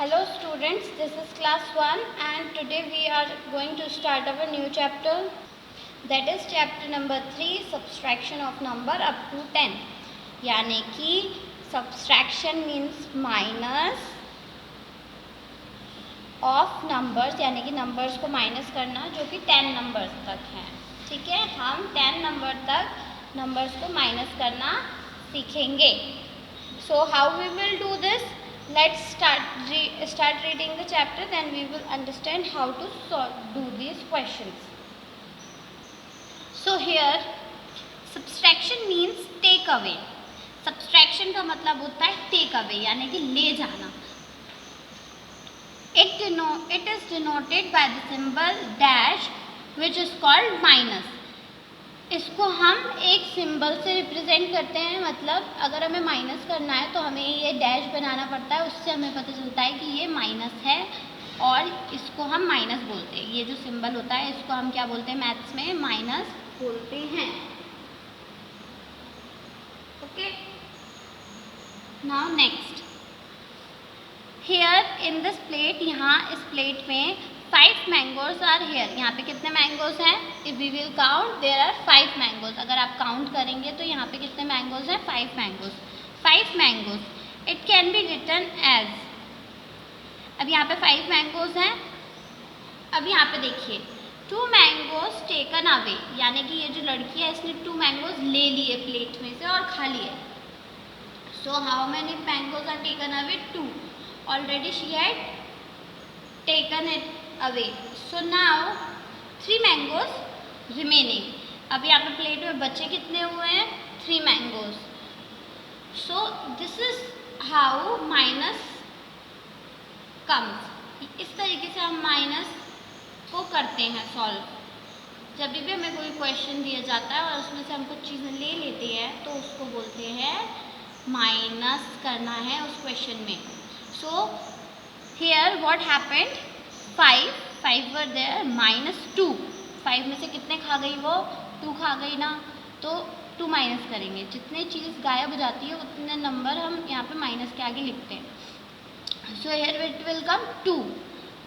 Hello students, this is class 1 and today we are going to start our new chapter, that is chapter number 3, subtraction of number up to 10. यानी कि subtraction means minus of numbers, यानी कि numbers को minus करना जो कि 10 numbers तक हैं. ठीक है, हम 10 number तक numbers को minus करना सीखेंगे. So how we will do this? Let's start reading the chapter, then we will understand how to do these questions. So here subtraction means take away. Subtraction का मतलब होता है take away, यानी कि ले जाना. It is denoted by the symbol dash which is called minus. इसको हम एक सिंबल से रिप्रेजेंट करते हैं. मतलब अगर हमें माइनस करना है तो हमें ये डैश बनाना पड़ता है, उससे हमें पता चलता है कि ये माइनस है और इसको हम माइनस बोलते हैं. ये जो सिंबल होता है इसको हम क्या बोलते हैं मैथ्स में? माइनस बोलते हैं. Okay, now next. Here in this plate, यहाँ इस प्लेट में 5 मैंगोज आर हेयर. यहाँ पे कितने मैंगोज हैं? If we will count there are 5 mangoes. अगर आप काउंट करेंगे तो यहाँ पे कितने मैंगोज हैं? 5 mangoes. 5 mangoes. It can be written as. अब यहाँ पे 5 मैंगोज हैं. अब यहाँ पे देखिए 2 मैंगोज टेकन अवे, यानी कि ये जो लड़की है इसने 2 मैंगोज ले लिए प्लेट में से और खा लिए. So how many mangoes are taken away? 2. Already she had taken it away. So now 3 mangoes remaining. अब यहाँ पे प्लेट में बचे कितने हुए हैं? 3 mangoes. So this is how minus comes. इस तरीके से हम माइनस को करते हैं सॉल्व. जब भी हमें कोई क्वेश्चन दिया जाता है और उसमें से हम कुछ चीज़ें ले लेते हैं तो उसको बोलते हैं माइनस करना है उस क्वेश्चन में. So here what happened? 5 were there minus 2. 5 में से कितने खा गई वो? 2 खा गई ना, तो 2 माइनस करेंगे. जितने चीज़ गायब हो जाती है उतने नंबर हम यहाँ पे माइनस के आगे लिखते हैं. So here it will come 2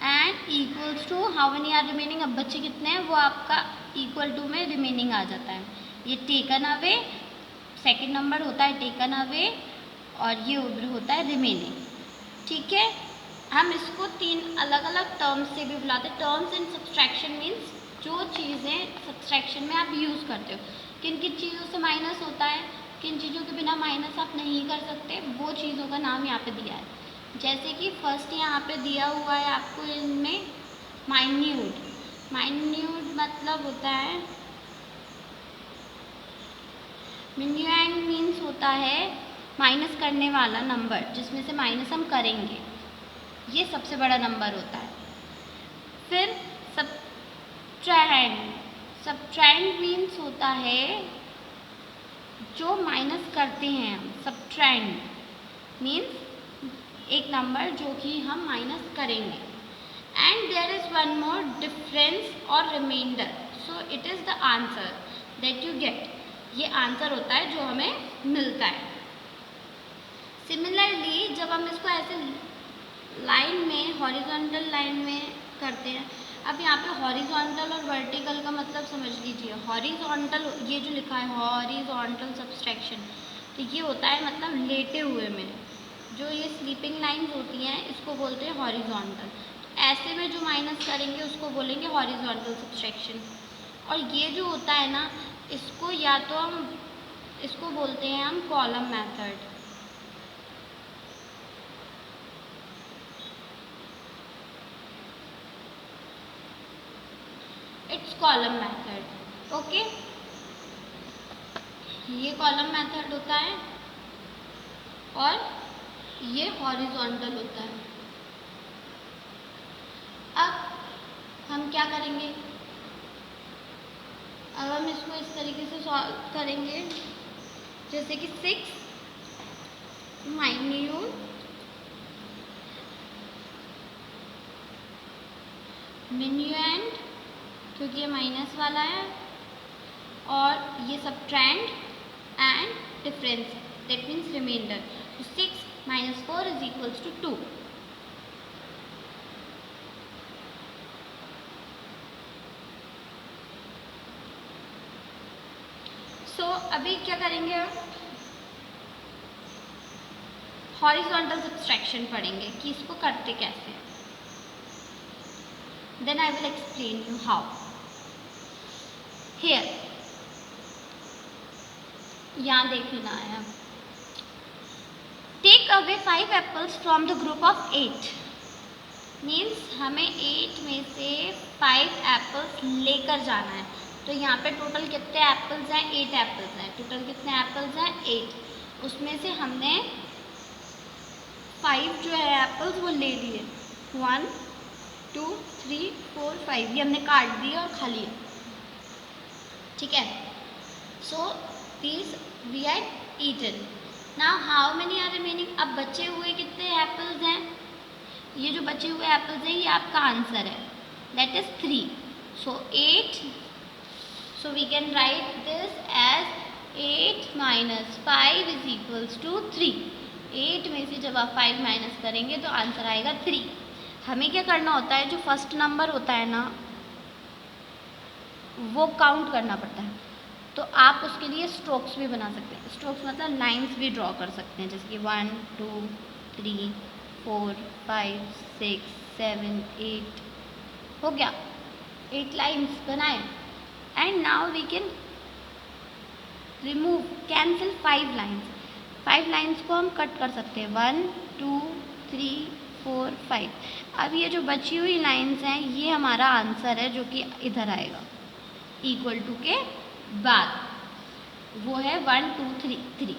and equals to how many are remaining. अब बच्चे कितने हैं वो आपका इक्वल टू में रिमेनिंग आ जाता है. ये टेकन अवे सेकेंड नंबर होता है, टेकन अवे, और ये उधर होता है रिमेनिंग. ठीक है, हम इसको 3 अलग अलग टर्म्स से भी बुलाते हैं. टर्म्स इन सब्सट्रैक्शन मीन्स जो चीज़ें सब्सट्रैक्शन में आप यूज़ करते हो. किन किन चीज़ों से माइनस होता है, किन चीज़ों के बिना माइनस आप नहीं कर सकते, वो चीज़ों का नाम यहाँ पे दिया है. जैसे कि फर्स्ट यहाँ पे दिया हुआ है आपको इनमें माइन्यूट. माइन्यूट मतलब होता है, मिन्यूएंड मीन्स होता है माइनस करने वाला नंबर, जिसमें से माइनस हम करेंगे. ये सबसे बड़ा नंबर होता है. फिर सब्ट्रैंड. सब्ट्रैंड मीन्स होता है जो माइनस करते हैं हम. सब्ट्रैंड मीन्स एक नंबर जो कि हम माइनस करेंगे. And there is one more, difference और reminder. So it is the answer that you get. ये आंसर होता है जो हमें मिलता है. सिमिलरली जब हम इसको ऐसे लाइन में, हॉरिजॉन्टल लाइन में करते हैं. अब यहाँ पे हॉरिजॉन्टल और वर्टिकल का मतलब समझ लीजिए. हॉरिजॉन्टल, ये जो लिखा है हॉरिजॉन्टल सब्सट्रैक्शन, तो ये होता है मतलब लेटे हुए में. जो ये स्लीपिंग लाइंस होती हैं इसको बोलते हैं हॉरिजॉन्टल. ऐसे में जो माइनस करेंगे उसको बोलेंगे हॉरिजॉन्टल सब्सट्रैक्शन. और ये जो होता है ना, इसको या तो हम इसको बोलते हैं हम column method. It's column method. Okay, ये कॉलम मैथड होता है और ये हॉरिजॉन्टल होता है. अब हम क्या करेंगे? अब हम इसको इस तरीके से सॉल्व करेंगे जैसे कि 6 माइन्यूट मिन्यूएंड, क्योंकि ये माइनस वाला है, और ये subtrahend and difference, that means remainder. 6 - 4 = 2. सो अभी क्या करेंगे हम, हॉरिजॉन्टल सब्सट्रैक्शन पढ़ेंगे कि इसको करते कैसे हैं। Then I will explain you how. Here यहाँ देख लेना है, take away 5 apples from the group of 8। Means हमें 8 में से 5 एप्पल्स लेकर जाना है। तो यहाँ पे टोटल कितने एप्पल्स हैं, 8 एप्पल्स हैं। टोटल कितने एप्पल्स हैं, 8। उसमें से हमने 5 जो है एप्पल्स वो ले लिए, 1 2 3 4 5, ये हमने काट दिए और खा लिए, ठीक है। सो these we had eaten. Now how many are remaining? अब बचे हुए कितने एप्पल्स हैं, ये जो बचे हुए एप्पल्स हैं ये आपका आंसर है, that is 3. So 8, so we can write this as 8 minus 5 is equals to 3. 8 में से जब आप 5 माइनस करेंगे तो आंसर आएगा 3. हमें क्या करना होता है, जो फर्स्ट नंबर होता है ना वो काउंट करना पड़ता है। तो आप उसके लिए स्ट्रोक्स भी बना सकते हैं। स्ट्रोक्स मतलब लाइंस भी ड्रॉ कर सकते हैं, जैसे कि 1 2 3 4 5 6 7 8 हो गया, 8 लाइंस बनाए। And now we can remove cancel 5 lines. 5 lines को हम कट कर सकते हैं, 1 2 3 4 5। अब ये जो बची हुई लाइंस हैं ये हमारा आंसर है, जो कि इधर आएगा इक्वल टू के बाद, वो है 1 2 3 3।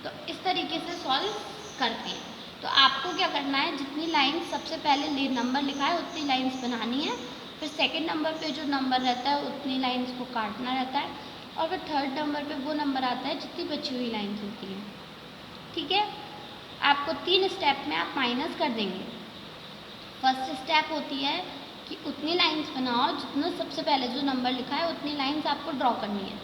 तो इस तरीके से सॉल्व करते हैं। तो आपको क्या करना है, जितनी लाइंस सबसे पहले नंबर लिखा है उतनी लाइंस बनानी है, फिर सेकंड नंबर पे जो नंबर रहता है उतनी लाइंस को काटना रहता है, और फिर थर्ड नंबर पे वो नंबर आता है जितनी बची हुई लाइंस होती हैं, ठीक है। आपको 3 स्टेप में आप माइनस कर देंगे। फर्स्ट स्टेप होती है कि उतनी लाइंस बनाओ जितना सबसे पहले जो नंबर लिखा है उतनी लाइंस आपको ड्रॉ करनी है।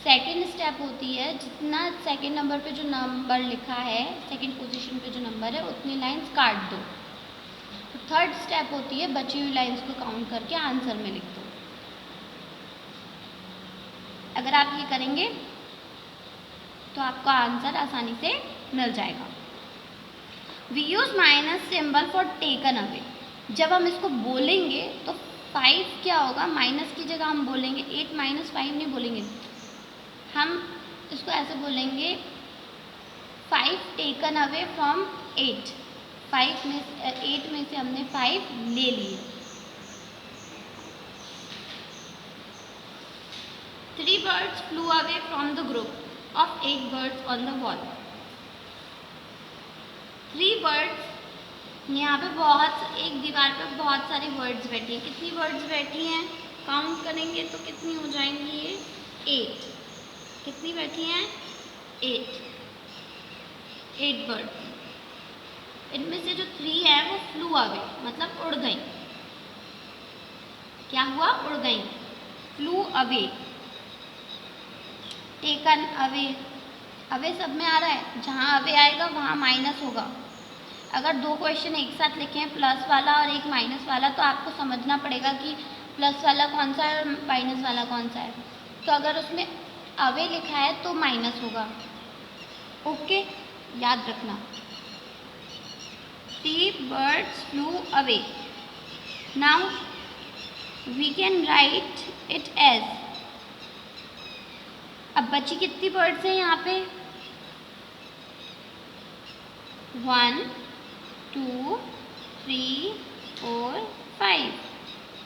सेकंड स्टेप होती है जितना सेकंड नंबर पे जो नंबर लिखा है, सेकंड पोजीशन पे जो नंबर है उतनी लाइंस काट दो। तो थर्ड स्टेप होती है बची हुई लाइंस को काउंट करके आंसर में लिख दो। अगर आप ये करेंगे तो आपका आंसर आसानी से मिल जाएगा। We use minus symbol for taken away. जब हम इसको बोलेंगे तो 5 क्या होगा, माइनस की जगह हम बोलेंगे 8 माइनस 5 नहीं बोलेंगे, हम इसको ऐसे बोलेंगे 5 टेकन अवे फ्रॉम 8। 8 में से हमने 5 ले लिए। 3 birds flew away from the group of 8 birds on the wall. 3 birds, यहाँ पे एक दीवार पे बहुत सारी बर्ड्स बैठी हैं। कितनी बर्ड्स बैठी हैं, काउंट करेंगे तो कितनी हो जाएंगी ये, 8। कितनी बैठी हैं, 8 बर्ड्स। इनमें से जो 3 है वो फ्लू अवे मतलब उड़ गई। क्या हुआ, उड़ गई, flu away. Taken away, away सब में आ रहा है, जहाँ अवे आएगा वहाँ माइनस होगा। अगर 2 क्वेश्चन एक साथ लिखे हैं, प्लस वाला और एक माइनस वाला, तो आपको समझना पड़ेगा कि प्लस वाला कौन सा है और माइनस वाला कौन सा है। तो अगर उसमें अवे लिखा है तो माइनस होगा, ओके, याद रखना। 3 birds flew away. Now we can write it as, अब बची कितनी बर्ड्स हैं यहाँ पे, 1 2 3 4 5,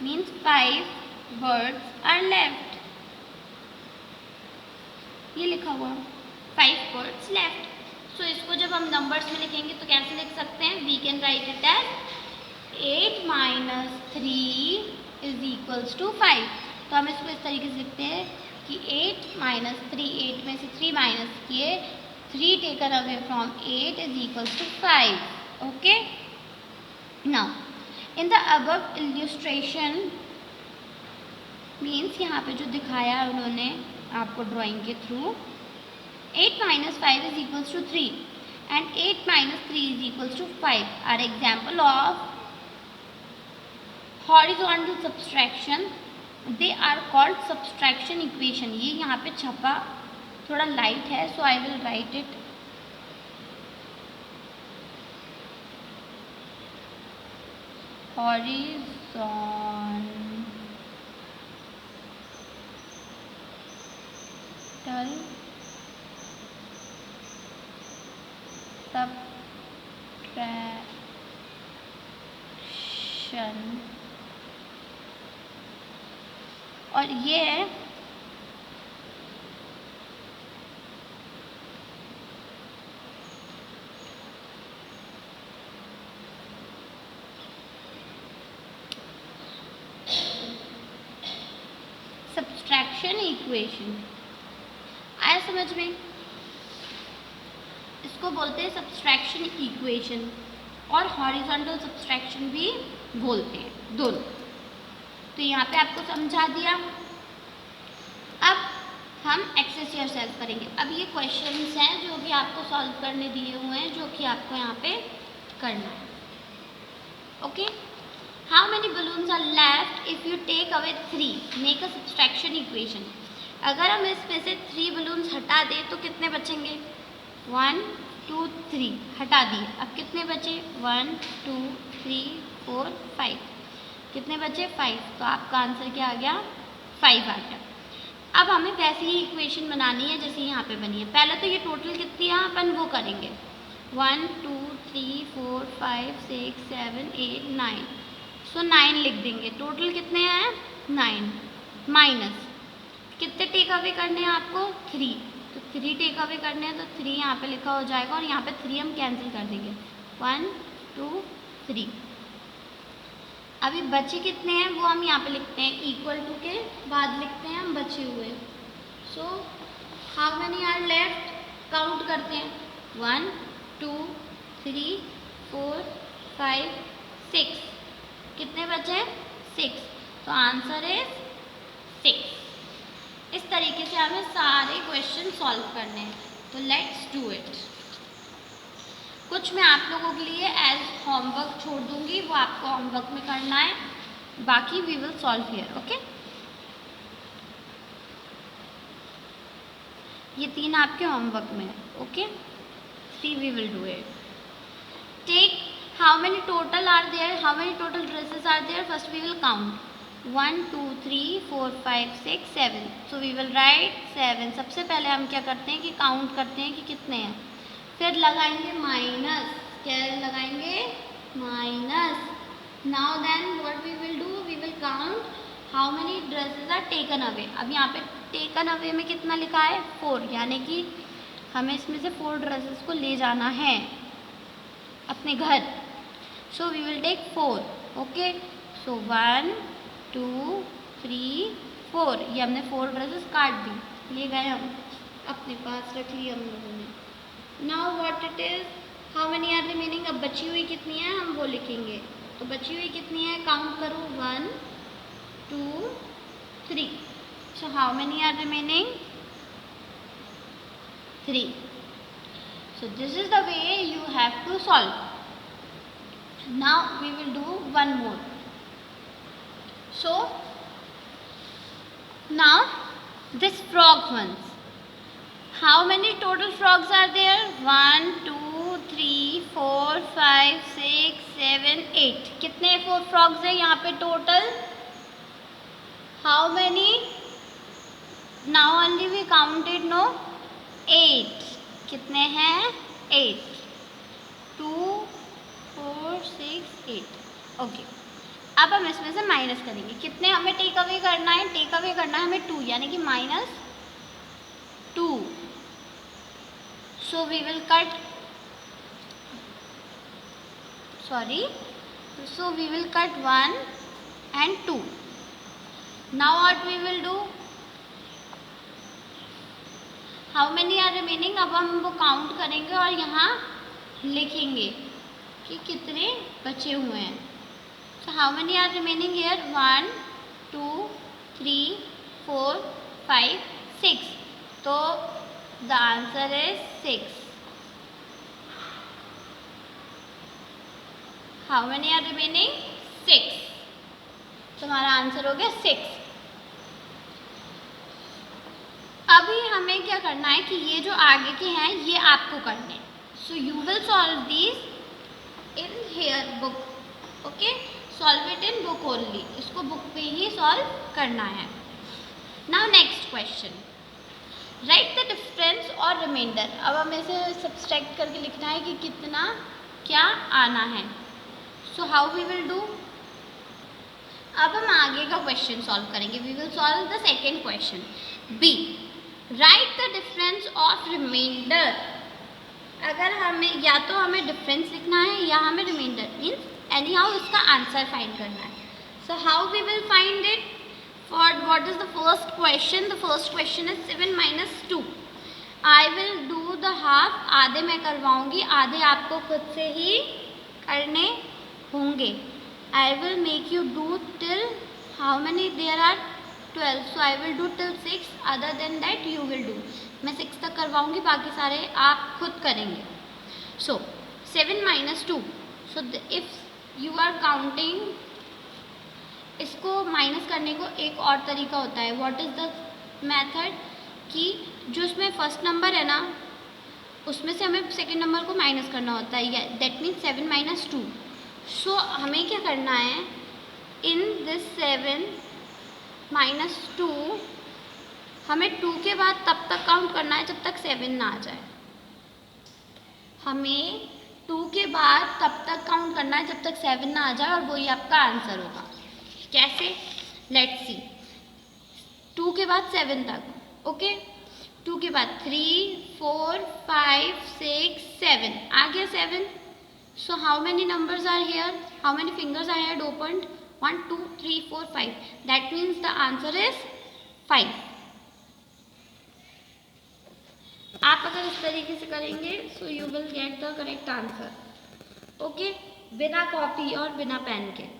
means 5 birds are left। ये लिखा हुआ 5 birds left। सो इसको जब हम नंबर्स में लिखेंगे तो कैसे लिख सकते हैं, we can write it as 8 minus 3 is equals to 5। तो हम इसको इस तरीके से लिखते हैं कि 8 माइनस 3, 8 में से 3 माइनस किए, 3 taken away from 8 is equals to 5। Okay, now in the above illustration, means यहाँ पे जो दिखाया है उन्होंने आपको ड्राइंग के through, 8 minus 5 is equals to 3 and 8 minus 3 is equals to 5 are example of horizontal subtraction they are called subtraction equation. ये यहाँ पे छपा थोड़ा लाइट है, so I will write it. Horizontal subtraction, और ये है सब्सट्रैक्शन इक्वेशन। आया समझ में? इसको बोलते हैं सब्सट्रैक्शन इक्वेशन, और हॉरिजॉन्टल सब्सट्रैक्शन भी बोलते हैं, दोनों। तो यहाँ पे आपको समझा दिया। अब हम एक्सरसाइज सॉल्व करेंगे। अब ये क्वेश्चंस हैं जो भी आपको सॉल्व करने दिए हुए हैं, जो कि आपको यहाँ पे करना है। Okay, how many balloons are left if you take away 3, make a subtraction equation. अगर हम इसमें से 3 बलून्स हटा दें तो कितने बचेंगे? 1 2 3 हटा दिए, अब कितने बचे? 1 2 3 4 5। कितने बचे? 5। तो आपका आंसर क्या आ गया? 5 आ गया। अब हमें वैसी ही इक्वेशन बनानी है जैसे यहाँ पे बनी है। पहले तो ये टोटल कितनी है अपन वो करेंगे, 1 2 3 4 5 6 7 8 9। सो 9 लिख देंगे। टोटल कितने हैं? 9। माइनस कितने टेक अवे करने हैं आपको? 3। तो 3 टेक अवे करने हैं, तो 3 यहाँ पे लिखा हो जाएगा, और यहाँ पे 3 हम कैंसिल कर देंगे। 1 2 3। अभी बचे कितने हैं वो हम यहाँ पे लिखते हैं, इक्वल टू के बाद लिखते हैं हम बचे हुए। So how many are left, count करते हैं। 1 2 3 4 5 6। कितने बचे? 6। तो आंसर इज 6। इस तरीके से हमें सारे क्वेश्चन सॉल्व करने हैं। तो लेट्स डू इट। कुछ मैं आप लोगों के लिए एज होमवर्क छोड़ दूंगी, वो आपको होमवर्क में करना है, बाकी we will solve here. Okay, ये 3 आपके होमवर्क में है। Okay, 3 we will do it. Take how many total are there, how many total dresses are there, first we will count 1 2 3 4 5 6 7। So we will write 7। सबसे पहले हम क्या करते हैं कि काउंट करते हैं कि कितने हैं, फिर लगाएंगे माइनस। क्या लगाएंगे? Minus. Now then what we will do, we will count how many dresses are taken away. अब यहाँ पे टेकन अवे में कितना लिखा है? 4, यानी कि हमें इसमें से 4 ड्रेसेस को ले जाना है अपने घर। So we will take 4। Okay, so 1 2 3 4। ये हमने 4 ड्रेसेस काट दी, ले गए हम अपने पास, रख ली हम लोगों ने। Now what it is, how many are remaining. अब बची हुई कितनी है हम वो लिखेंगे। तो बची हुई कितनी है, काउंट करो, 1 2 3। So how many are remaining? 3। So this is the way you have to solve. Now we will do one more. So now this frog ones. How many total frogs are there? 1 2 3 4 5 6 7 8। कितने 4 frogs है यहाँ पे total? How many? Now only we counted, no? 8। कितने हैं? 8। 2 4 6 8। Okay, अब हम इसमें से माइनस करेंगे। कितने हमें टेक अवे करना है? टेक अवे करना है हमें 2, यानी कि -2। So we will cut, sorry, so we will cut 1 and 2। Now what we will do, how many are remaining. अब हम वो काउंट करेंगे और यहाँ लिखेंगे कि कितने बचे हुए हैं। So how many are remaining here, 1 2 3 4 5 6। तो the answer is 6। How many are remaining? 6। तुम्हारा आंसर हो गया 6। अभी हमें क्या करना है कि ये जो आगे के हैं ये आपको करने हैं. So you will solve these in your book. Okay, solve it in book only. इसको बुक पे ही सॉल्व करना है. Now next question, write the difference और रिमाइंडर. अब हमें इसे सब्सट्रैक्ट करके लिखना है कि कितना क्या आना है. So how we will do. अब हम आगे का क्वेश्चन सॉल्व करेंगे. We will solve the second question. B, write the difference of reminder. अगर हमें या तो हमें डिफरेंस लिखना है या हमें रिमाइंडर, मीन्स एनी हाउ इसका आंसर फाइंड करना है. So how we will find it. For what is the first question? The first question is 7 minus 2. I will do the half. आधे मैं करवाऊंगी, आधे आपको खुद से ही करने होंगे. I will make you do till how many there are 12. So I will do till 6. Other than that you will do. मैं 6 तक करवाऊंगी, बाकी सारे आप खुद करेंगे. So 7 minus 2. So if you are counting, इसको माइनस करने को एक और तरीका होता है. व्हाट इज़ द मेथड कि जो इसमें फर्स्ट नंबर है ना उसमें से हमें सेकंड नंबर को माइनस करना होता है. That means 7 minus 2. सो हमें क्या करना है, इन दिस 7 minus 2 हमें 2 के बाद तब तक काउंट करना है जब तक 7 ना आ जाए. हमें 2 के बाद तब तक काउंट करना है जब तक 7 ना आ जाए और वही आपका आंसर होगा. कैसे, लेट्स सी. 2 के बाद 7 तक. ओके, 2 के बाद 3, 4, 5, 6, 7 आ गया 7. So how many numbers are here, how many fingers are here opened. 1, 2, 3, 4, 5. That means the answer is 5. आप अगर इस तरीके से करेंगे so you will get the correct answer. Okay, बिना कॉपी और बिना पेन के.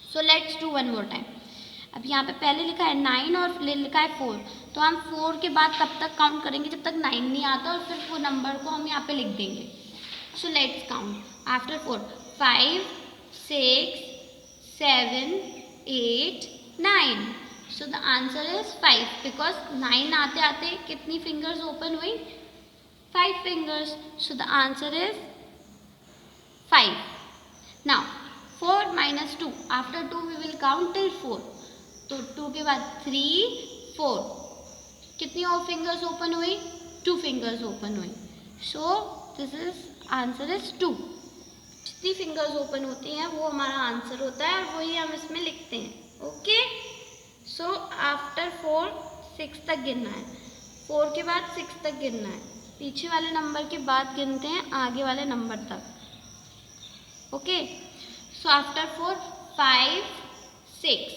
So let's do one more time. अब यहाँ पे पहले लिखा है 9 और लिखा है 4. तो हम 4 के बाद तब तक काउंट करेंगे जब तक 9 नहीं आता और फिर वो नंबर को हम यहाँ पे लिख देंगे. So let's count after 4. 5, 6, 7, 8, 9. So the answer is 5 because 9 आते आते कितनी फिंगर्स ओपन हुई, 5 fingers. So the answer is 5. Now 4 minus 2. After 2 we will count till 4. तो 2 के बाद 3, 4. कितनी और फिंगर्स ओपन हुई, 2 फिंगर्स ओपन हुई. सो दिस इज आंसर इज 2. जितनी फिंगर्स ओपन होती हैं वो हमारा आंसर होता है और वही हम इसमें लिखते हैं. ओके, सो आफ्टर 4 6 तक गिनना है. 4 के बाद 6 तक गिनना है. पीछे वाले नंबर के बाद गिनते हैं आगे वाले नंबर तक. Okay, so after 4, 5, 6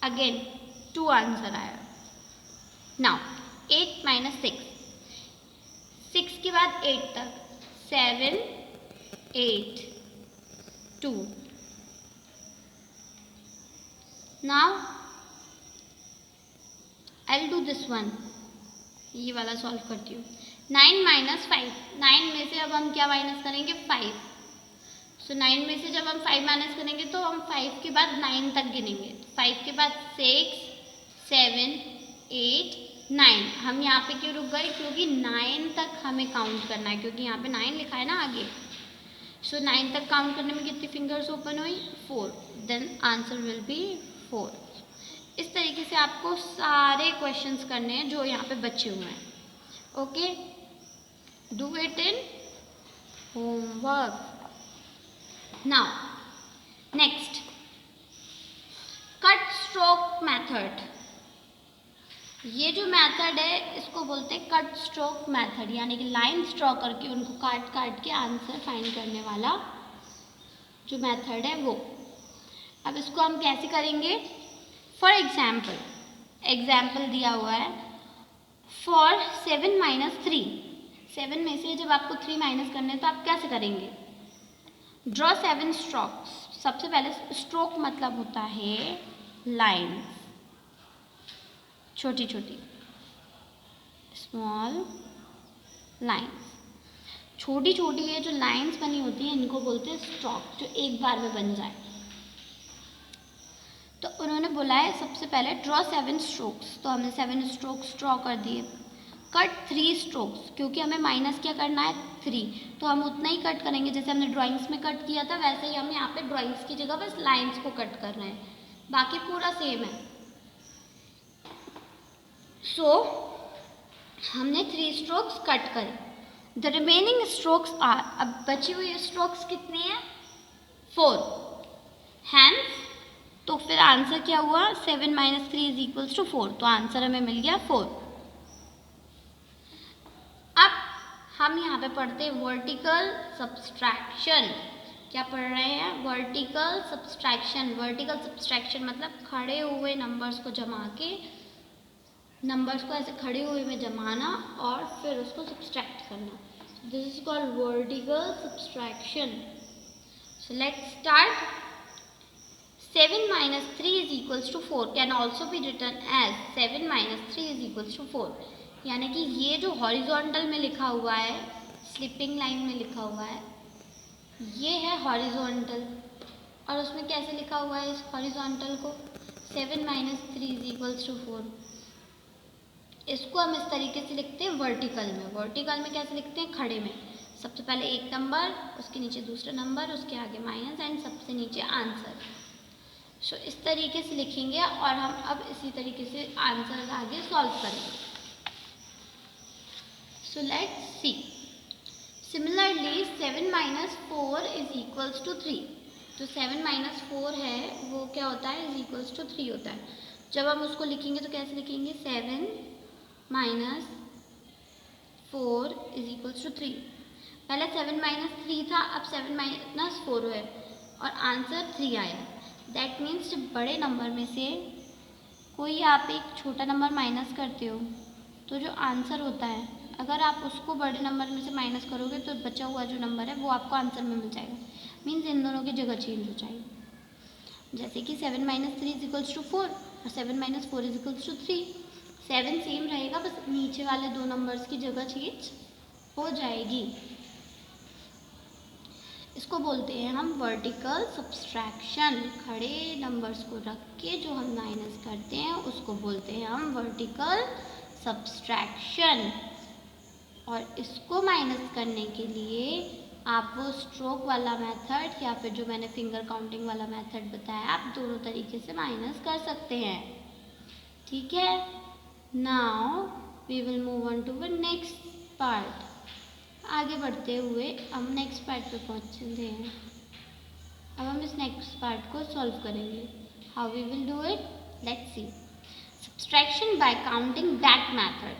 again 2 answer आया. now 8 minus 6. 6 के बाद 8 तक 7, 8, 2. now I'll do this one. ये वाला सॉल्व करती हूँ. 9 minus 5. 9 में से अब हम क्या माइनस करेंगे, 5. सो 9 में से जब हम 5 माइनस करेंगे तो हम 5 के बाद 9 तक गिनेंगे. 5 के बाद 6, 7, 8, 9. हम यहाँ पे क्यों रुक गए, क्योंकि 9 तक हमें काउंट करना है, क्योंकि यहाँ पे 9 लिखा है ना आगे. सो 9 तक काउंट करने में कितनी फिंगर्स ओपन हुई, 4. Then answer will be 4. इस तरीके से आपको सारे क्वेश्चंस करने हैं जो यहाँ पे बचे हुए हैं. Okay, do it in homework. Now, next, cut stroke method. ये जो मेथड है इसको बोलते हैं कट स्ट्रोक मेथड, यानी कि लाइन ड्रॉ करके उनको काट काट के आंसर फाइंड करने वाला जो मेथड है वो. अब इसको हम कैसे करेंगे, फॉर एग्जाम्पल दिया हुआ है. For 7 minus 3. 7 में से जब आपको 3 माइनस करने हैं तो आप कैसे करेंगे, ड्रॉ 7 स्ट्रोक्स. सबसे पहले स्ट्रोक मतलब होता है लाइन, छोटी छोटी स्मॉल लाइन्स. छोटी छोटी ये जो लाइन्स बनी होती हैं इनको बोलते हैं स्ट्रोक, जो एक बार में बन जाए. तो उन्होंने बोला है सबसे पहले ड्रॉ 7 स्ट्रोक्स, तो हमने 7 स्ट्रोक्स ड्रॉ कर दिए। कट 3 स्ट्रोक्स, क्योंकि हमें माइनस क्या करना है 3, तो हम उतना ही कट करेंगे जैसे हमने ड्राइंग्स में कट किया था, वैसे ही हम यहाँ पे ड्राइंग्स की जगह बस लाइंस को कट कर रहे हैं, बाकी पूरा सेम है। सो हमने 3 स्ट्रोक्स कट करे। द रिमेनिंग स्ट्रोक्स आर, अब बची हुई स्ट्रोक्स कितने हैं 4। हैंस, तो फिर आंसर क्या हुआ 7 - 3 = 4, तो आंसर हमें मिल गया 4। अब हम यहाँ पे पढ़ते हैं वर्टिकल सब्सट्रैक्शन। क्या पढ़ रहे हैं, वर्टिकल सब्सट्रैक्शन। वर्टिकल सब्सट्रैक्शन मतलब खड़े हुए नंबर्स को जमा के, नंबर्स को ऐसे खड़े हुए में जमाना और फिर उसको सब्सट्रैक्ट करना। This is called vertical subtraction. So let's start. 7 - 3 = 4 can also be written as 7 - 3 = 4। यानी कि ये जो हॉरिजॉन्टल में लिखा हुआ है, स्लिपिंग लाइन में लिखा हुआ है, ये है हॉरिजॉन्टल, और उसमें कैसे लिखा हुआ है इस हॉरिजॉन्टल को 7 - 3 = 4। इसको हम इस तरीके से लिखते हैं वर्टिकल में। वर्टिकल में कैसे लिखते हैं, खड़े में, सबसे पहले एक नंबर, उसके नीचे दूसरा नंबर, उसके आगे माइनस एंड सबसे नीचे आंसर। सो इस तरीके से लिखेंगे और हम अब इसी तरीके से आंसर आगे सॉल्व करेंगे। So let's see. सिमिलरली 7 - 4 = 3। जो 7 - 4 है वो क्या होता है, = 3 होता है। जब हम उसको लिखेंगे तो कैसे लिखेंगे 7 - 4 = 3। पहले 7 - 3 था, अब 7 - 4 है और आंसर 3 आया। दैट मीन्स जब बड़े नंबर में से कोई आप एक छोटा नंबर माइनस करते हो तो जो आंसर होता है, अगर आप उसको बड़े नंबर में से माइनस करोगे तो बचा हुआ जो नंबर है वो आपको आंसर में मिल जाएगा। मीन्स इन दोनों की जगह चेंज हो जाएगी। जैसे कि 7 - 3 = 4 और 7 - 4 = 3। 7 सेम रहेगा, बस नीचे वाले दो नंबर्स की जगह चेंज हो जाएगी। इसको बोलते हैं हम वर्टिकल सब्सट्रैक्शन। खड़े नंबर्स को रख के जो हम माइनस करते हैं उसको बोलते हैं हम वर्टिकल सब्सट्रैक्शन। और इसको माइनस करने के लिए आप वो स्ट्रोक वाला मेथड या फिर जो मैंने फिंगर काउंटिंग वाला मेथड बताया, आप दोनों तरीके से माइनस कर सकते हैं। ठीक है, now we will move on to the next part. आगे बढ़ते हुए हम नेक्स्ट पार्ट पे पहुँचते हैं। अब हम इस नेक्स्ट पार्ट को सॉल्व करेंगे। How we will do it, let's see. Subtraction by counting back method.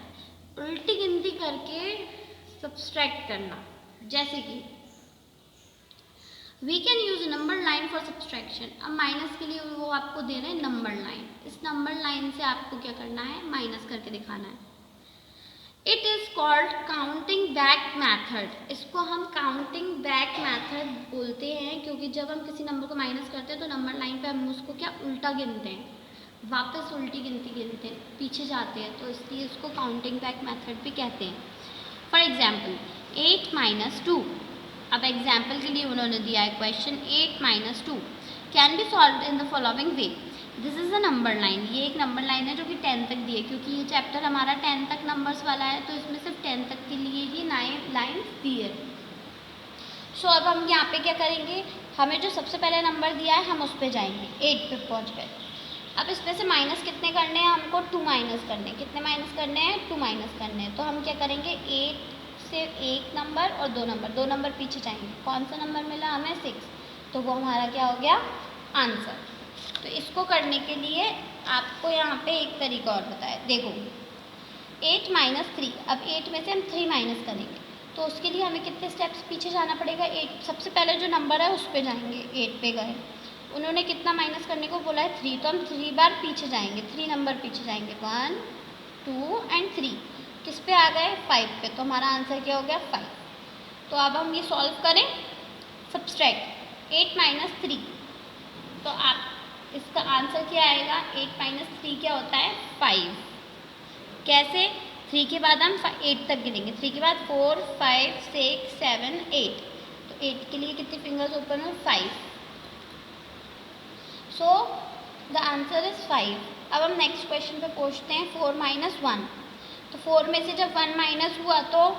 उल्टी गिनती करके सब्सट्रैक्ट करना। जैसे कि we can use number line for subtraction. अब माइनस के लिए वो आपको दे रहे हैं नंबर लाइन। इस नंबर लाइन से आपको क्या करना है, माइनस करके दिखाना है। It is called counting back method. इसको हम काउंटिंग बैक मैथड बोलते हैं क्योंकि जब हम किसी नंबर को माइनस करते हैं तो नंबर लाइन पे हम उसको क्या उल्टा गिनते हैं, वापस उल्टी गिनती गिनते हैं, पीछे जाते हैं, तो इसलिए इसको काउंटिंग बैक मैथड भी कहते हैं। For example 8 - 2। अब एग्जाम्पल के लिए उन्होंने दिया है question 8 - 2 can be solve in the following way. This is a number line. ये एक नंबर लाइन है जो कि 10 तक दी है, क्योंकि ये चैप्टर हमारा 10 तक नंबर्स वाला है, तो इसमें सिर्फ 10 तक के लिए ही 9 लाइन्स दी है। सो अब हम यहाँ पे क्या करेंगे, हमें जो सबसे पहले नंबर दिया है हम उस पर जाएंगे, 8 पे पहुँच गए। अब इसमें से माइनस कितने करने हैं हमको, 2 माइनस करने हैं। कितने माइनस करने हैं, 2 माइनस करने हैं। तो हम क्या करेंगे, 8 से एक नंबर और दो नंबर पीछे जाएंगे। कौन सा नंबर मिला हमें, 6, तो वो हमारा क्या हो गया, आंसर। तो इसको करने के लिए आपको यहाँ पे एक तरीका और बताया, देखो 8 - 3। अब 8 में से हम 3 माइनस करेंगे, तो उसके लिए हमें कितने स्टेप्स पीछे जाना पड़ेगा, 8 सबसे पहले जो नंबर है उस पे जाएंगे। 8 पे गए, उन्होंने कितना माइनस करने को बोला है, 3, तो हम 3 बार पीछे जाएंगे, 3 नंबर पीछे जाएंगे, 1 2 एंड 3। किस पे आ गए, 5 पे, तो हमारा आंसर क्या हो गया, 5। तो अब हम ये सॉल्व करें, सब्सट्रैक्ट 8 - 3, तो आप इसका आंसर क्या आएगा, 8 - 3 क्या होता है, 5। कैसे, 3 के बाद हम 8 तक गिनेंगे, 3 के बाद 4 5 6 7 8, तो 8 के लिए कितने फिंगर्स ओपन है, 5। सो द आंसर इज 5। अब हम नेक्स्ट क्वेश्चन पे पूछते हैं 4 माइनस 1। तो 4 में से जब 1 माइनस हुआ तो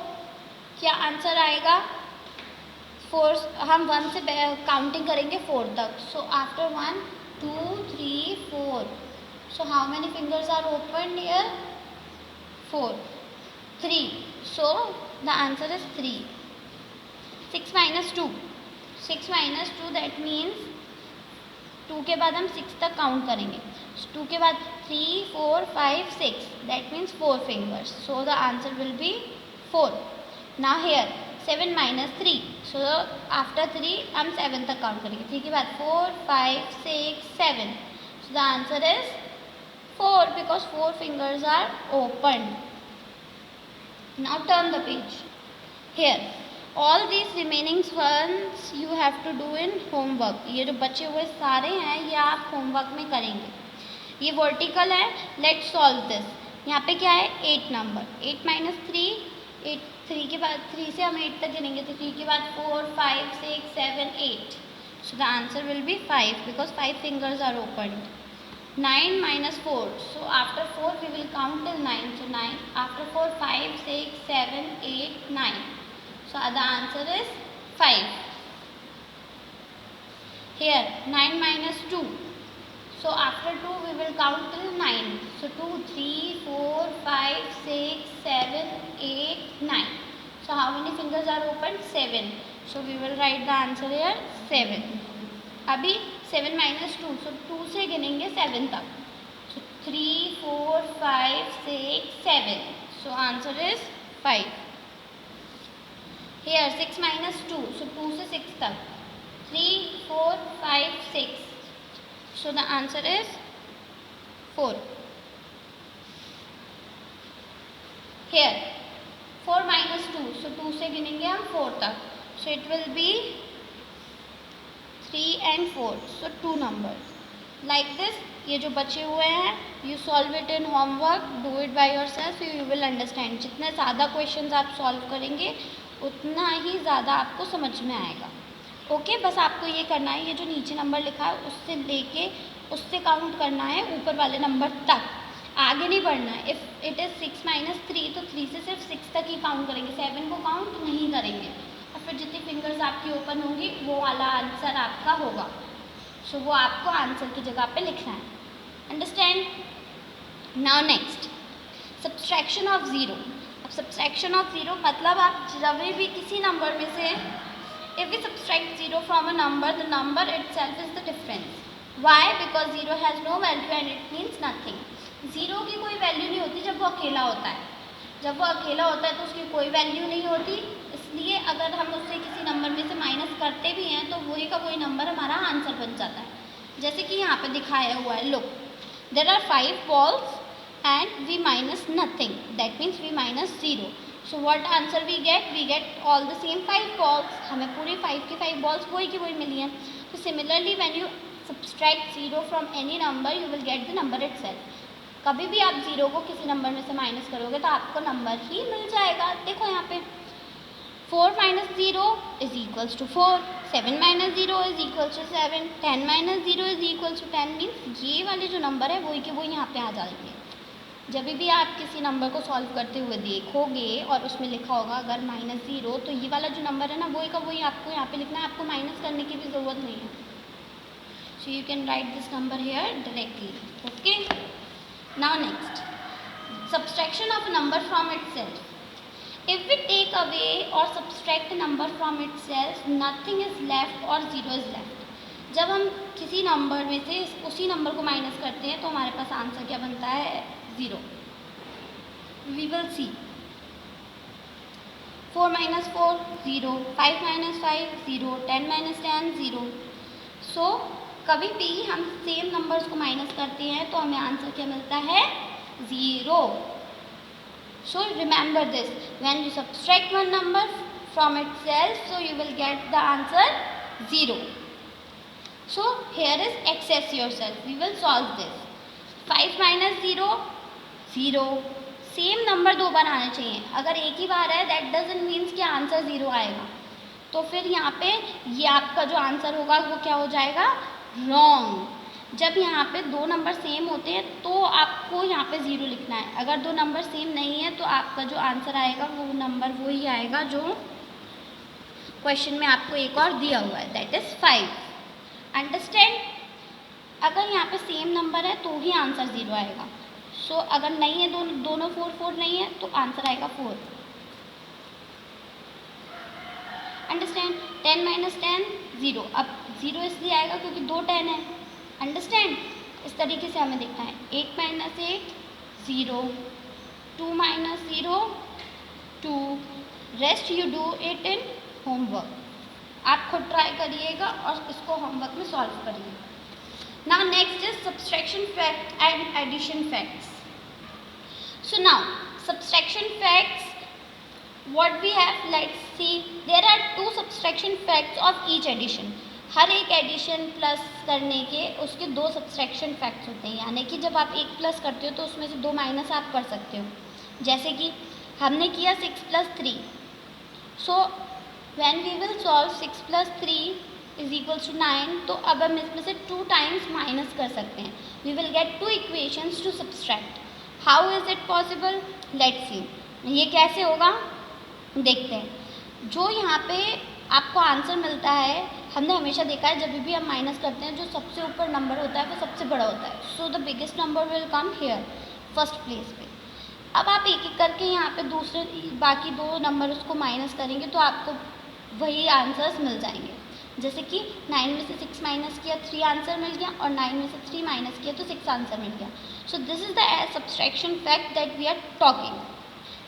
क्या आंसर आएगा? 4 हम 1 से काउंटिंग करेंगे 4 तक। So after 1 2 3 4। So how many fingers are open here? 4 3। So the answer is 3। 6 minus 2। 6 minus 2 that means 2 के बाद हम 6 तक काउंट करेंगे। 2 के बाद 3 4 5 6 that means 4 fingers. So the answer will be 4। Now here 7 minus 3। So after 3 हम 7 तक count करेंगे। 3 के बाद 4 5 6 7। सो the answer is 4 because 4 fingers are opened. Now turn the page. Here all these remaining ones you have to do in homework. ये जो बचे हुए सारे हैं ये आप होमवर्क में करेंगे। ये वर्टिकल है, लेट्स सॉल्व दिस। यहाँ पे क्या है? 8 नंबर। 8 माइनस 3, 8 3 के बाद 3 से हम 8 तक गिनेंगे तो 3 के बाद 4 5 6 7 8। सो the answer will B 5 because 5 fingers are opened. 9 minus 4. So after 4 we will count till 9. So 9 after 4 5 6 7 8 9. So the answer is 5. Here 9 minus 2. So after 2 we will count till 9. So 2 3 4 5 6 7 8 9. So how many fingers are opened? 7. So we will write the answer here 7. अभी 7 minus 2। सो 2 से गिनेंगे 7 तक। सो 3 4 5 6 7। So answer is 5। Here 6 minus 2। सो 2 से 6 तक 3 4 5 6। सो the answer is 4। Here 4 minus 2। सो 2 से गिनेंगे हम 4 तक। So it will be 3 and 4. So 2 numbers. Like this, ये जो बचे हुए हैं you solve it in homework, do it by yourself, you will understand. जितने ज़्यादा questions आप solve करेंगे उतना ही ज़्यादा आपको समझ में आएगा। ओके बस आपको ये करना है, ये जो नीचे नंबर लिखा है उससे लेके उससे काउंट करना है ऊपर वाले नंबर तक, आगे नहीं बढ़ना है। इफ़ इट इज़ 6 माइनस 3 तो 3 से सिर्फ 6 तक ही काउंट करेंगे, 7 को काउंट नहीं करेंगे। और फिर जितनी फिंगर्स आपकी ओपन होंगी वो वाला आंसर आपका होगा। सो वो आपको आंसर की जगह पे लिखना है। Understand? Now next subtraction of zero. अब सब्सट्रैक्शन ऑफ ज़ीरो मतलब आप जब भी किसी नंबर में से if we subtract zero from a number the number itself is the difference. Why? Because zero has no value and it means nothing. Zero की कोई वैल्यू नहीं होती जब वो अकेला होता है। जब वो अकेला होता है तो उसकी कोई वैल्यू नहीं होती, इसलिए अगर हम उससे किसी नंबर में से माइनस करते भी हैं तो वही का वही नंबर हमारा आंसर बन जाता है। जैसे कि यहाँ पे दिखाया हुआ है, look there are 5 balls and we minus nothing that means we minus 0। So what answer we get all the same 5 balls। हमें पूरी 5 की 5 balls वही की वही मिली हैं। तो similarly when you subtract 0 from any number you will get the number itself. कभी भी आप 0 को किसी नंबर में से माइनस करोगे तो आपको नंबर ही मिल जाएगा। देखो यहाँ पे 4 minus 0 is equals to 4, 7 minus 0 is equals to 7, 10 minus 0 is equals to 10 means ये वाले जो नंबर है वही के वो यहाँ पे आ जाएंगे। जब भी आप किसी नंबर को सॉल्व करते हुए देखोगे और उसमें लिखा होगा अगर माइनस 0 तो ये वाला जो नंबर है ना वही का वही आपको यहाँ पे लिखना है, आपको माइनस करने की भी ज़रूरत नहीं है। So you can write this number here directly. Okay now next subtraction of a number from itself. If we take away or subtract a number from itself nothing is left or 0 is left. जब हम किसी number में से उसी number को minus करते हैं तो हमारे पास आंसर क्या बनता है? 0। We will see 4 minus 4 0, 5 minus 5 0, 10 minus 10 0. So कभी भी हम सेम नंबर्स को माइनस करते हैं तो हमें आंसर क्या मिलता है? 0। So remember this, when you subtract one number from itself so you will get the answer 0. So here is access yourself, we will solve this. 5 minus 0 0, same number 2 बार आने चाहिए। अगर एक ही बार है दैट डजंट मीन्स कि answer 0 आएगा। तो फिर यहाँ पे ये आपका जो आंसर होगा वो क्या हो जाएगा? रॉन्ग। जब यहाँ पे दो नंबर सेम होते हैं तो आपको यहाँ पे 0 लिखना है। अगर दो नंबर सेम नहीं है तो आपका जो आंसर आएगा वो नंबर वही आएगा जो क्वेश्चन में आपको एक और दिया हुआ है, दैट इज़ 5। अंडरस्टैंड? अगर यहाँ पे सेम नंबर है तो ही आंसर 0 आएगा। सो अगर नहीं है दोनों 4 4 नहीं है तो आंसर आएगा 4। अंडरस्टैंड? 10 माइनस 10 0। अब 0 इसलिए आएगा क्योंकि दो 10 है। अंडरस्टैंड? इस तरीके से हमें देखना है। 8 minus 8 0, 2 minus 0 2। Rest you do it in homework. आप खुद ट्राई करिएगा और इसको होमवर्क में सॉल्व करिए। Now next is subtraction fact and addition facts. So now subtraction facts, what we have, let's see, there are 2 subtraction facts of each addition। हर एक addition plus करने के उसके 2 सब्सट्रैक्शन फैक्ट्स होते हैं, यानी कि जब आप एक प्लस करते हो तो उसमें से 2 माइनस आप कर सकते हो। जैसे कि हमने किया 6 + 3, so when we will solve 6 + 3 = 9, तो अब हम इसमें से 2 टाइम्स माइनस कर सकते हैं। We will get 2 equations to subtract. How is it possible? Let's see, ये कैसे होगा देखते हैं। जो यहाँ पे आपको आंसर मिलता है, हमने हमेशा देखा है जब भी हम माइनस करते हैं जो सबसे ऊपर नंबर होता है वो सबसे बड़ा होता है। So the biggest number will come here first place पे। अब आप एक एक करके यहाँ पे दूसरे बाकी 2 नंबर उसको माइनस करेंगे तो आपको वही आंसर्स मिल जाएंगे। जैसे कि 9 में से 6 माइनस किया 3 आंसर मिल गया, और 9 में से 3 माइनस किया तो 6 आंसर मिल गया। So this is the subtraction fact that we are talking,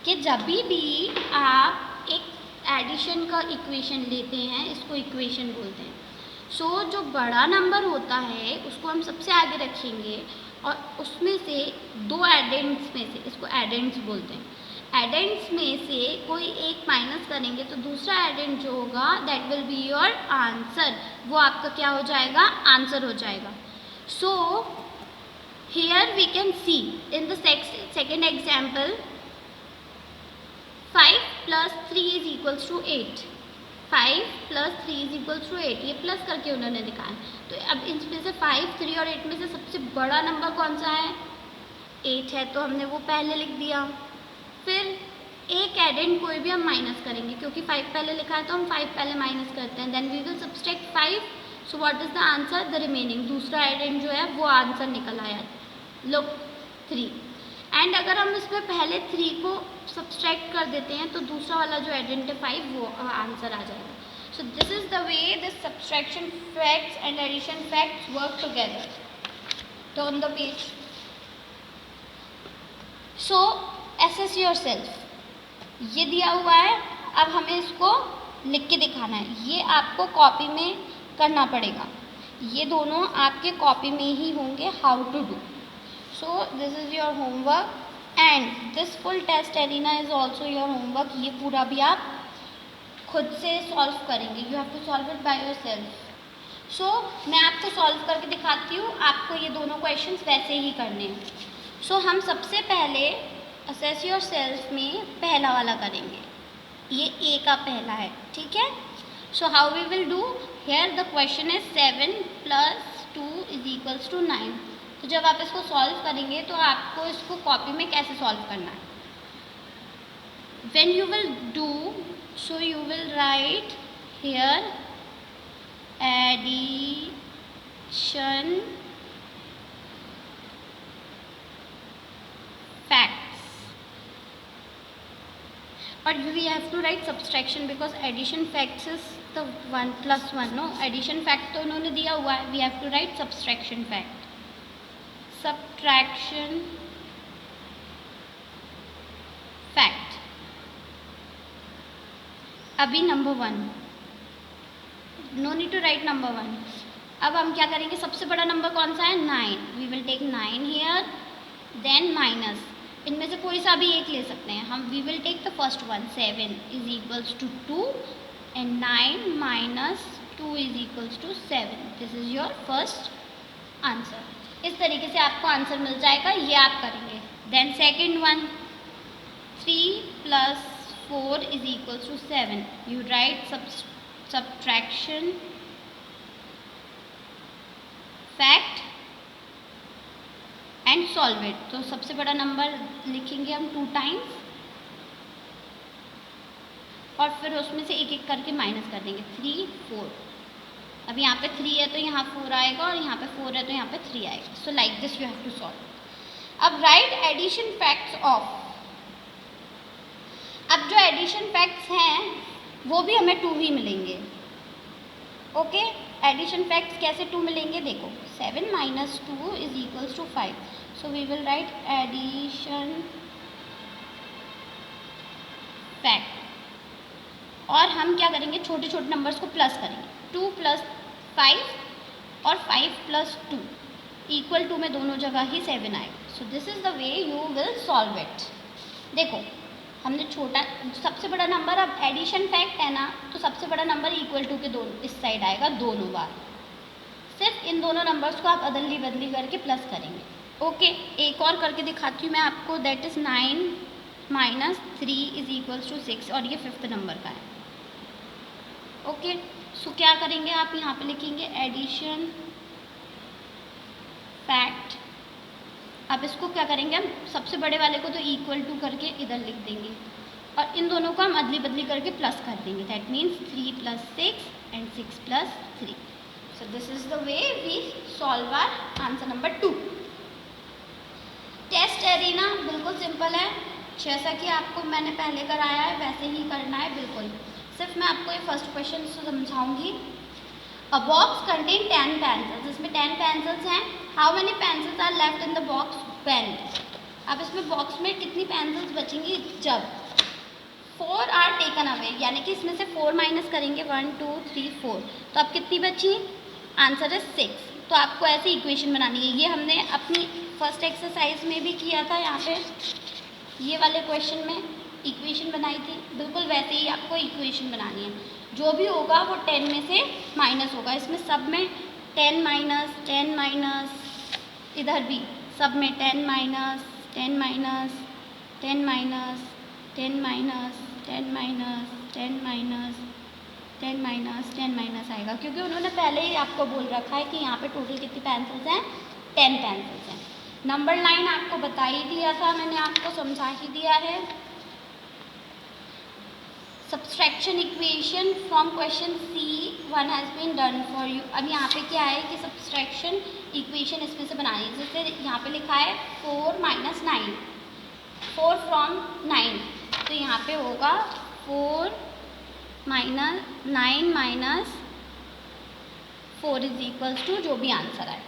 कि जब भी आप एक एडिशन का इक्वेशन लेते हैं, इसको इक्वेशन बोलते हैं। सो जो बड़ा नंबर होता है उसको हम सबसे आगे रखेंगे और उसमें से 2 एडेंट्स में से, इसको एडेंट्स बोलते हैं, एडेंट्स में से कोई एक माइनस करेंगे तो दूसरा एडेंट जो होगा that will be your answer, वो आपका क्या हो जाएगा? आंसर हो जाएगा। So here we can see in the second example 5 + 3 = 8। 5 + 3 = 8, ये प्लस करके उन्होंने दिखाया। तो अब इसमें से 5, 3 और 8 में से सबसे बड़ा नंबर कौन सा है? 8 है, तो हमने वो पहले लिख दिया। फिर एक एडेंट कोई भी हम माइनस करेंगे, क्योंकि 5 पहले लिखा है तो हम 5 पहले माइनस करते हैं। Then we will subtract 5। So what is the answer? The remaining, दूसरा एडेंट जो है वो आंसर निकल आया, लुक 3। एंड अगर हम इसमें पहले 3 को सब्सट्रैक्ट कर देते हैं तो दूसरा वाला जो एडेंट है 5 वो आंसर आ जाएगा। So this is the way this subtraction facts and addition facts work together. तो on the page, so assess yourself, ये दिया हुआ है, अब हमें इसको लिख के दिखाना है। ये आपको कॉपी में करना पड़ेगा, ये दोनों आपके कॉपी में ही होंगे, how to do. So this is your homework and this full test arena is also your homework। ये पूरा भी आप खुद से सॉल्व करेंगे, you have to solve it by yourself। So मैं आपको सॉल्व करके दिखाती हूँ, आपको ये दोनों क्वेश्चंस वैसे ही करने हैं। So हम सबसे पहले assess yourself में पहला वाला करेंगे, ये A का पहला है, ठीक है। So how we will do? Here the question is 7 + 2 = 9। तो जब आप इसको सॉल्व करेंगे तो आपको इसको कॉपी में कैसे सॉल्व करना है? When you will do, so you will write here addition facts, but we have to write subtraction because addition facts is the 1 + 1, no, addition fact तो उन्होंने दिया हुआ है, we have to write subtraction fact। subtraction fact, अभी number 1, no need to write number 1। अब हम क्या करेंगे? सबसे बड़ा नंबर कौन सा है? 9। We will take 9 here, then minus, इनमें से कोई सा भी एक ले सकते हैं हम। We will take the first one, 7 = 2 and 9 - 2 = 7। This is your first answer. इस तरीके से आपको आंसर मिल जाएगा, ये आप करेंगे। Then second one, 3 + 4 = 7। You write subtraction fact and solve it. तो सबसे बड़ा नंबर लिखेंगे हम 2 टाइम्स और फिर उसमें से एक एक करके माइनस कर देंगे। 3 4, अब यहाँ पे 3 है तो यहाँ 4 आएगा और यहाँ पे 4 है तो यहाँ पे 3 आएगा। So like this you have to solve. अब राइट एडिशन फैक्ट्स ऑफ। अब जो एडिशन फैक्ट्स हैं वो भी हमें 2 ही मिलेंगे। ओके, एडिशन फैक्ट्स कैसे 2 मिलेंगे देखो, 7 - 2 = 5। So we will write addition fact और हम क्या करेंगे, छोटे छोटे नंबर्स को प्लस करेंगे। 2 + 5 और 5 + 2 = 2 में दोनों जगह ही 7 आएगा। सो this is the way you will solve it. देखो हमने छोटा सबसे बड़ा नंबर, अब एडिशन फैक्ट है ना तो सबसे बड़ा नंबर = के दोनों इस साइड आएगा दोनों बार। सिर्फ इन दोनों नंबर्स को आप अदली बदली करके प्लस करेंगे। ओके, एक और करके दिखाती हूँ मैं आपको, दैट इज़ 9 - 3 = 6 और ये 5th नंबर का है। ओके, सो क्या करेंगे आप यहाँ पे लिखेंगे एडिशन फैक्ट। अब इसको क्या करेंगे हम, सबसे बड़े वाले को तो = करके इधर लिख देंगे और इन दोनों को हम अदली बदली करके प्लस कर देंगे। That means 3 + 6 and 6 + 3। So this is the way we solve our answer number 2। Test arena बिल्कुल सिंपल है, जैसा कि आपको मैंने पहले कराया है वैसे ही करना है बिल्कुल। सिर्फ मैं आपको ये फर्स्ट क्वेश्चन समझाऊंगी। अ बॉक्स कंटेन 10 पेंसिल्स, इसमें 10 पेंसिल्स हैं। How many pencils are left in the box when. अब इसमें बॉक्स में कितनी पेंसिल्स बचेंगी, जब 4 आर टेकन अवे, यानी कि इसमें से 4 माइनस करेंगे, 1 2 3 4, तो अब कितनी बची, आंसर है 6। तो आपको ऐसी इक्वेशन बनानी है। ये हमने अपनी फर्स्ट एक्सरसाइज में भी किया था, यहाँ पे ये वाले क्वेश्चन में इक्वेशन बनाई थी, बिल्कुल वैसे ही आपको इक्वेशन बनानी है। जो भी होगा वो 10 में से माइनस होगा। इसमें सब में 10 माइनस 10 माइनस, इधर भी सब में 10 minus 10 minus 10 minus 10 minus 10 minus 10 minus 10 minus 10 minus आएगा, क्योंकि उन्होंने पहले ही आपको बोल रखा है कि यहाँ पे टोटल कितनी पेंसिल्स हैं, 10 पेंसिल्स हैं। नंबर लाइन आपको बता ही दिया था, मैंने आपको समझा ही दिया है। Subtraction equation from question C1 has been done for you. अब यहाँ पे क्या है कि सब्सट्रैक्शन इक्वेशन इसमें से बनानी है। जैसे यहाँ पे लिखा है 4 - 9, 4 फ्रॉम 9, तो यहाँ पे होगा 4 - 9 - 4 = जो भी आंसर आए।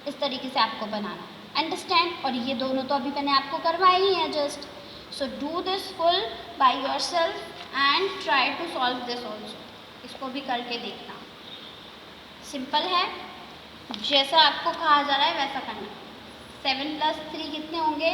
इस तरीके से आपको बनाना, अंडरस्टैंड। और ये दोनों तो अभी मैंने आपको करवाई ही है just. So do this full by yourself and try to solve this also. इसको भी करके देखना, सिंपल है, जैसा आपको कहा जा रहा है वैसा करना। 7 + 3 कितने होंगे,